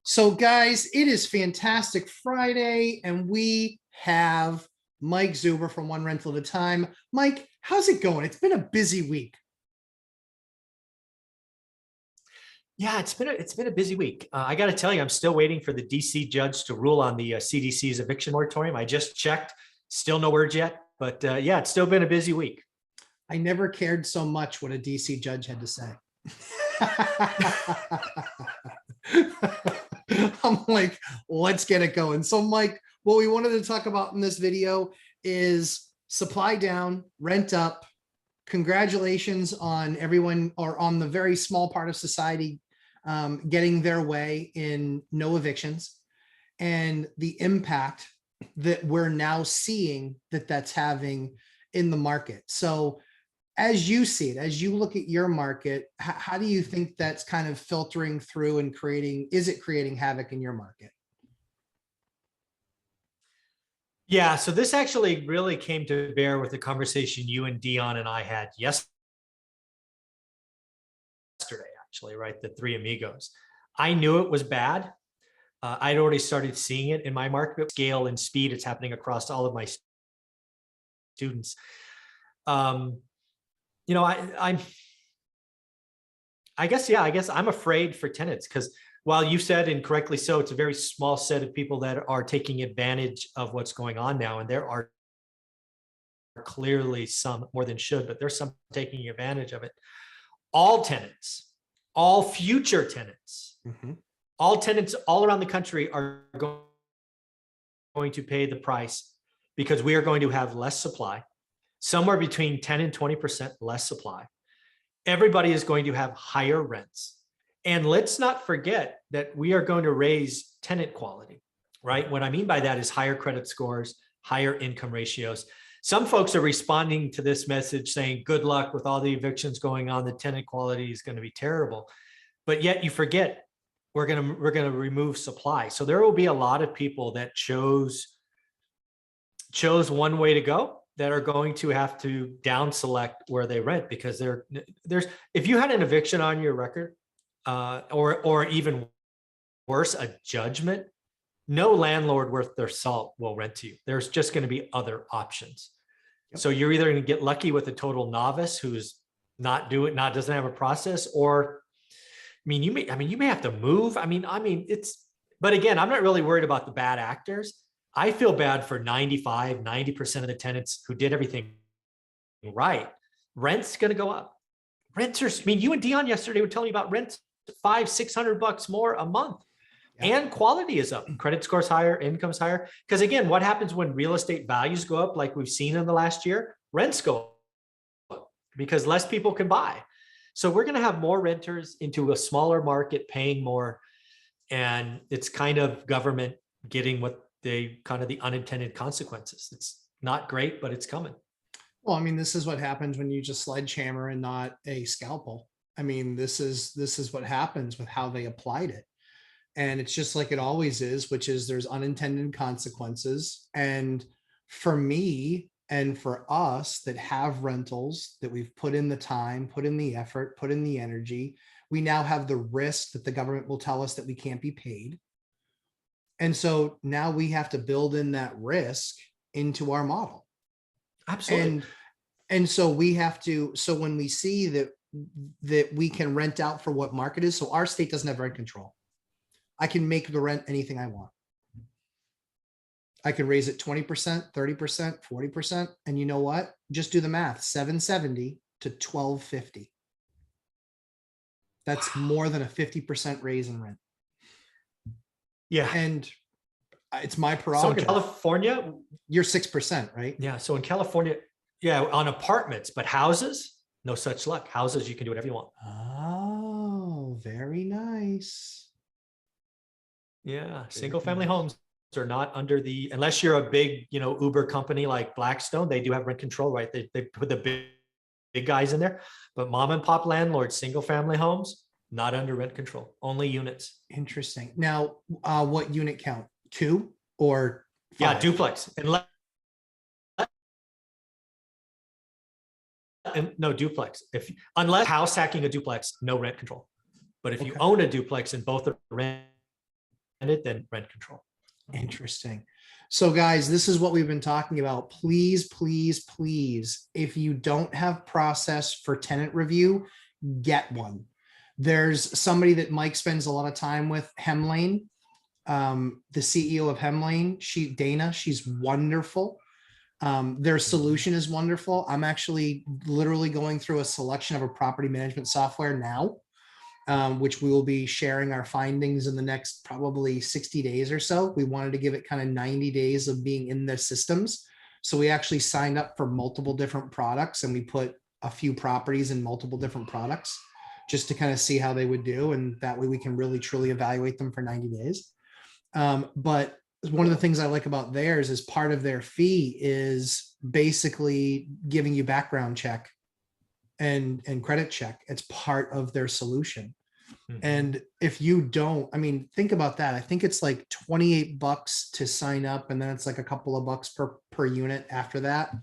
So, guys, it is Fantastic Friday, and we have Mike Zuber from One Rental at a Time. Mike, how's it going? It's been a busy week. Yeah, it's been a busy week. I got to tell you, I'm still waiting for the DC judge to rule on the CDC's eviction moratorium. I just checked, still no word yet, but yeah, it's still been a busy week. I never cared so much what a DC judge had to say. I'm like, let's get it going. So, Mike, what we wanted to talk about in this video is supply down, rent up. Congratulations on everyone, or on the very small part of society getting their way in no evictions, and the impact that we're now seeing that's having in the market. So as you see it, as you look at your market, how do you think that's kind of filtering through and is it creating havoc in your market? Yeah, so this actually really came to bear with the conversation you and Dion and I had yesterday, actually, right? The three amigos. I knew it was bad. I'd already started seeing it in my market scale and speed. It's happening across all of my students. You know, I guess I'm afraid for tenants, because while you said, and correctly so, it's a very small set of people that are taking advantage of what's going on now. And there are clearly some, more than should, but there's some taking advantage of it. All tenants, all future tenants, all tenants all around the country are going to pay the price, because we are going to have less supply, somewhere between 10 and 20% less supply. Everybody is going to have higher rents. And let's not forget that we are going to raise tenant quality, right? What I mean by that is higher credit scores, higher income ratios. Some folks are responding to this message saying, good luck with all the evictions going on, the tenant quality is going to be terrible. But yet you forget, we're going to remove supply. So there will be a lot of people that chose one way to go that are going to have to down select where they rent, because if you had an eviction on your record, or even worse, a judgment, no landlord worth their salt will rent to you. There's just going to be other options. Yep. So you're either going to get lucky with a total novice who's doesn't have a process, or you may have to move. But again, I'm not really worried about the bad actors. I feel bad for 90% of the tenants who did everything right. Rent's going to go up. Renters, you and Dion yesterday were telling me about rents, $500-600 more a month. Yeah. And quality is up. Credit scores higher, income's higher. Because again, what happens when real estate values go up, like we've seen in the last year? Rents go up because less people can buy. So we're going to have more renters into a smaller market paying more. And it's kind of government getting the unintended consequences. It's not great, but it's coming. Well, this is what happens when you just sledgehammer and not a scalpel. This is what happens with how they applied it. And it's just like it always is, which is there's unintended consequences. And for me and for us that have rentals, that we've put in the time, put in the effort, put in the energy, we now have the risk that the government will tell us that we can't be paid. And so now we have to build in that risk into our model. Absolutely. And so we have to, so when we see that we can rent out for what market is, so our state doesn't have rent control. I can make the rent anything I want. I can raise it 20%, 30%, 40%. And you know what? Just do the math, 770 to 1250. That's more than a 50% raise in rent. Yeah. And it's my prerogative. So in California, you're 6%, right? Yeah. So in California, yeah, on apartments, but houses, no such luck. Houses, you can do whatever you want. Oh, very nice. Yeah. Single family homes are not under unless you're a big, Uber company like Blackstone, they do have rent control, right? They put the big guys in there, but mom and pop landlords, single family homes, not under rent control, only units. Interesting. Now, what unit count? 2 or 5? Yeah, duplex. No, duplex. Unless house hacking a duplex, no rent control. But if you own a duplex and both are rent it, then rent control. Interesting. So guys, this is what we've been talking about. Please, please, please, if you don't have process for tenant review, get one. There's somebody that Mike spends a lot of time with, Hemlane, the CEO of Hemlane, Dana, she's wonderful. Their solution is wonderful. I'm actually literally going through a selection of a property management software now, which we will be sharing our findings in the next probably 60 days or so. We wanted to give it kind of 90 days of being in their systems. So we actually signed up for multiple different products, and we put a few properties in multiple different products just to kind of see how they would do. And that way we can really truly evaluate them for 90 days. But one of the things I like about theirs is part of their fee is basically giving you background check and credit check. It's part of their solution. And if you don't, I mean, think about that. I think it's like $28 to sign up, and then it's like a couple of bucks per unit after that.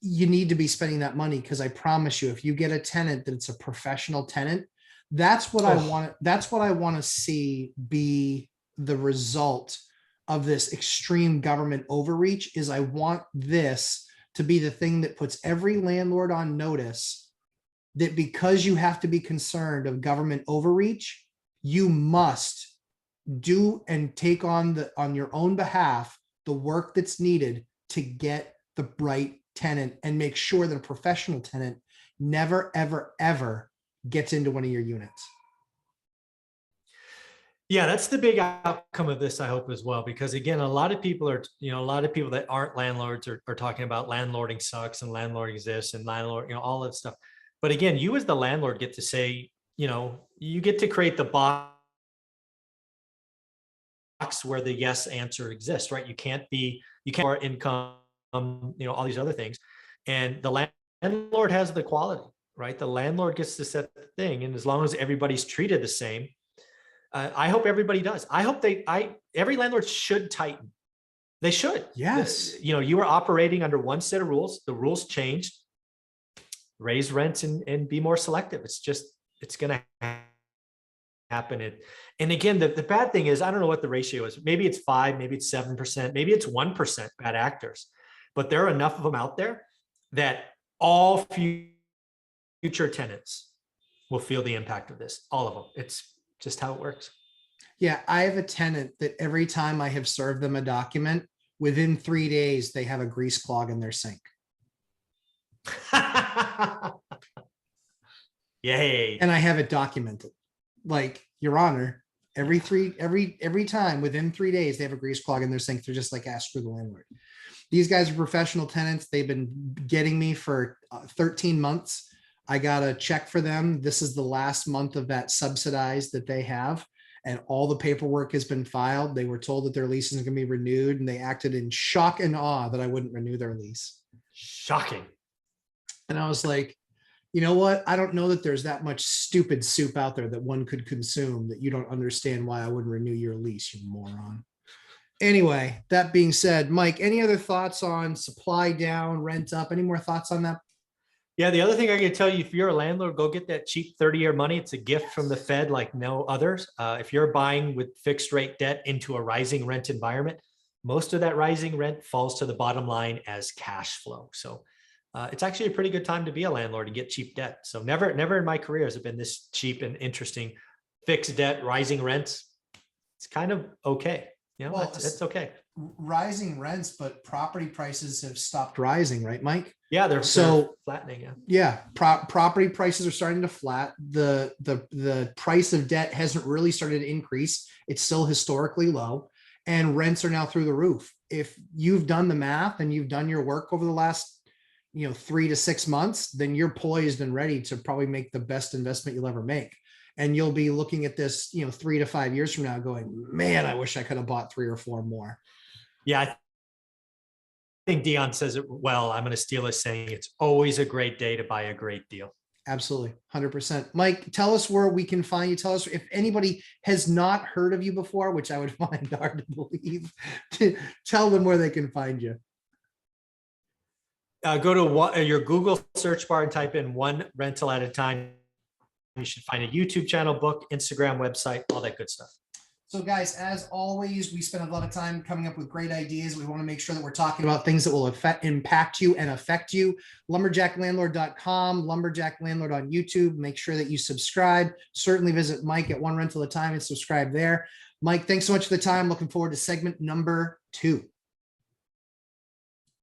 You need to be spending that money, because I promise you, if you get a tenant that it's a professional tenant, that's what I want. That's what I want to see be the result of this extreme government overreach. Is I want this to be the thing that puts every landlord on notice that because you have to be concerned of government overreach, you must do and take on your own behalf the work that's needed to get the right tenant, and make sure that a professional tenant never, ever, ever gets into one of your units. Yeah, that's the big outcome of this, I hope, as well, because again, a lot of people are, a lot of people that aren't landlords are talking about landlording sucks and landlording this and landlord, all that stuff. But again, you as the landlord get to say, you get to create the box where the yes answer exists, right? You can't more income, all these other things. And the landlord has the quality, right? The landlord gets to set the thing. And as long as everybody's treated the same, I hope everybody does. I hope every landlord should tighten. They should. Yes. You were operating under one set of rules. The rules changed. Raise rents and be more selective. It's going to happen. And again, the bad thing is, I don't know what the ratio is. Maybe it's 5, maybe it's 7%, maybe it's 1% bad actors. But there are enough of them out there that all future tenants will feel the impact of this. All of them. It's just how it works. Yeah, I have a tenant that every time I have served them a document, within 3 days, they have a grease clog in their sink. Yay. And I have it documented. Like, Your Honor, every time within 3 days, they have a grease clog in their sink. They're just like, ask for the landlord. These guys are professional tenants. They've been getting me for 13 months. I got a check for them. This is the last month of that subsidized that they have. And all the paperwork has been filed. They were told that their lease is going to be renewed, and they acted in shock and awe that I wouldn't renew their lease. Shocking. And I was like, you know what? I don't know that there's that much stupid soup out there that one could consume that you don't understand why I wouldn't renew your lease, you moron. Anyway, that being said, Mike, any other thoughts on supply down, rent up? Any more thoughts on that? Yeah, the other thing I can tell you, if you're a landlord, go get that cheap 30-year money. It's a gift from the Fed like no others. If you're buying with fixed rate debt into a rising rent environment, most of that rising rent falls to the bottom line as cash flow. So it's actually a pretty good time to be a landlord and get cheap debt. So never in my career has it been this cheap and interesting. Fixed debt, rising rents. It's kind of okay. Well, it's okay. Rising rents, but property prices have stopped rising, right, Mike? Yeah, they're flattening. Yeah. Property prices are starting to flat. The price of debt hasn't really started to increase. It's still historically low, and rents are now through the roof. If you've done the math and you've done your work over the last 3 to 6 months, then you're poised and ready to probably make the best investment you'll ever make. And you'll be looking at this, 3 to 5 years from now going, man, I wish I could have bought 3 or 4 more. Yeah. I think Dion says it well. I'm going to steal his saying. It's always a great day to buy a great deal. Absolutely. 100%. Mike, tell us where we can find you. Tell us if anybody has not heard of you before, which I would find hard to believe, to tell them where they can find you. Go to your Google search bar and type in One Rental at a Time. You should find a YouTube channel, book, Instagram, website, all that good stuff. So guys, as always, we spend a lot of time coming up with great ideas. We want to make sure that we're talking about things that will impact you and affect you. Lumberjacklandlord.com, Lumberjack Landlord on YouTube. Make sure that you subscribe. Certainly visit Mike at One Rental at a Time and subscribe there. Mike, thanks so much for the time. Looking forward to segment number 2.